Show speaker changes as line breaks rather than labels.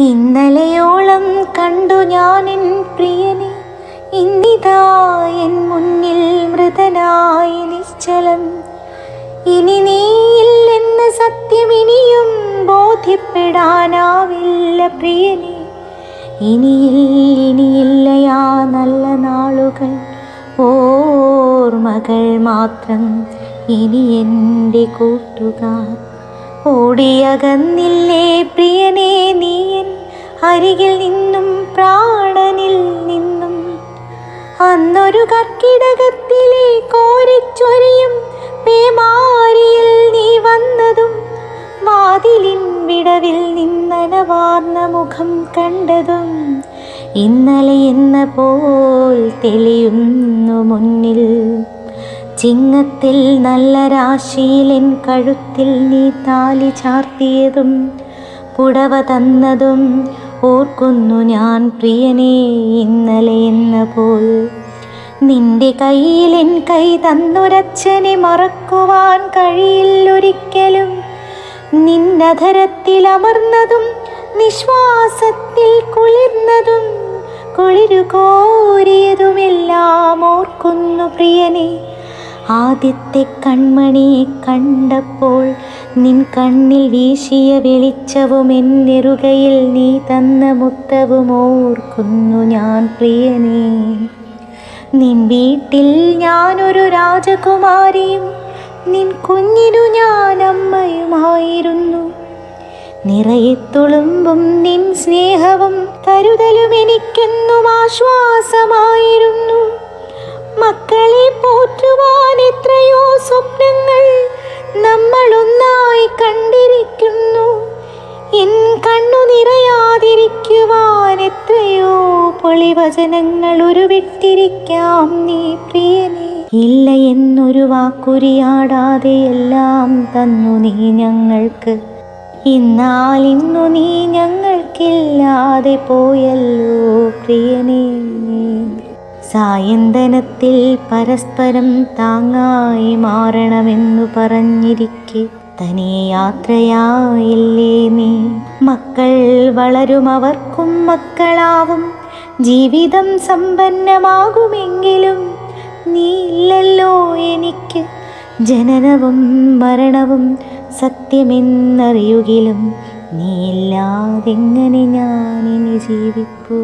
ഇന്നലെയോളം കണ്ടു ഞാനെൻ പ്രിയനെ, ഇന്നിതാ എൻ മുന്നിൽ മൃതനായി നിശ്ചലം. ഇനി നീയില്ലെന്ന സത്യം ഇനിയും ബോധ്യപ്പെടാനാവില്ല പ്രിയനെ. ഇനിയില്ലയാ നല്ല നാളുകൾ, ഓർമ്മകൾ മാത്രം ഇനി എൻ്റെ കൂട്ടുകാർ. ഓടിയകന്നില്ലേ പ്രിയനേ നീയൻ അരികിൽ നിന്നും, പ്രാണനിൽ നിന്നും. അന്നൊരു കർക്കിടകത്തിലെ കോരിച്ചൊരിയും പേമാരിയിൽ നീ വന്നതും, വാതിലിൻ വിടവിൽ നിന്നനവാർന്ന മുഖം കണ്ടതും, ഇന്നലെ എന്ന പോൽ തെളിയുന്നു മുന്നിൽ. ചിങ്ങത്തിൽ നല്ല രാശിയിലെൻ കഴുത്തിൽ നീ താലി ചാർത്തിയതും, പുടവ തന്നതും ഓർക്കുന്നു ഞാൻ പ്രിയനേ, ഇന്നലെ എന്ന പോൽ. നിന്റെ കയ്യിലെൻ കൈ തന്നുരച്ചനെ മറക്കുവാൻ കഴിയില്ലൊരിക്കലും. നിന്നധരത്തിൽ അമർന്നതും നിശ്വാസത്തിൽ കുളിർന്നതും, കുളിരു കോരിയതുമെല്ലാം ഓർക്കുന്നു പ്രിയനെ. ആദ്യത്തെ കൺമണിയെ കണ്ടപ്പോൾ നിൻ കണ്ണിൽ വീശിയ വെളിച്ചവും, എന്നെറുകയിൽ നീ തന്ന മുത്തവും ഓർക്കുന്നു ഞാൻ പ്രിയനേ. നിൻ വീട്ടിൽ ഞാനൊരു രാജകുമാരിയും, നിൻ കുഞ്ഞിനു ഞാൻ അമ്മയുമായിരുന്നു. നിറയെ തുളുമ്പും നിൻ സ്നേഹവും കരുതലും എനിക്കെന്നും ആശ്വാസമായിരുന്നു. മക്കളെ പോറ്റുവാൻ എത്രയോ സ്വപ്നങ്ങൾ നമ്മളൊന്നായി കണ്ടിരിക്കുന്നു. എൻ കണ്ണു നിറയാതിരിക്കുവാൻ എത്രയോ പൊളിവചനങ്ങൾ ഉരുവിട്ടിരിക്കാം നീ പ്രിയനേ. ഇല്ല എന്നൊരു വാക്കുരിയാടാതെ എല്ലാം തന്നു നീ ഞങ്ങൾക്ക്. എന്നാൽ ഇന്നു നീ ഞങ്ങൾക്കില്ലാതെ പോയല്ലോ പ്രിയനേ. സായന്തനത്തിൽ പരസ്പരം താങ്ങായി മാറണമെന്നു പറഞ്ഞിരിക്കെ തനിയെ യാത്രയായില്ലേ നീ. മക്കൾ വളരും, അവർക്കും മക്കളാവും, ജീവിതം സമ്പന്നമാകുമെങ്കിലും നീ ഇല്ലല്ലോ എനിക്ക്. ജനനവും മരണവും സത്യമെന്നറിയുകിലും നീ ഇല്ലാതെങ്ങനെ ഞാനിനി ജീവിപ്പൂ.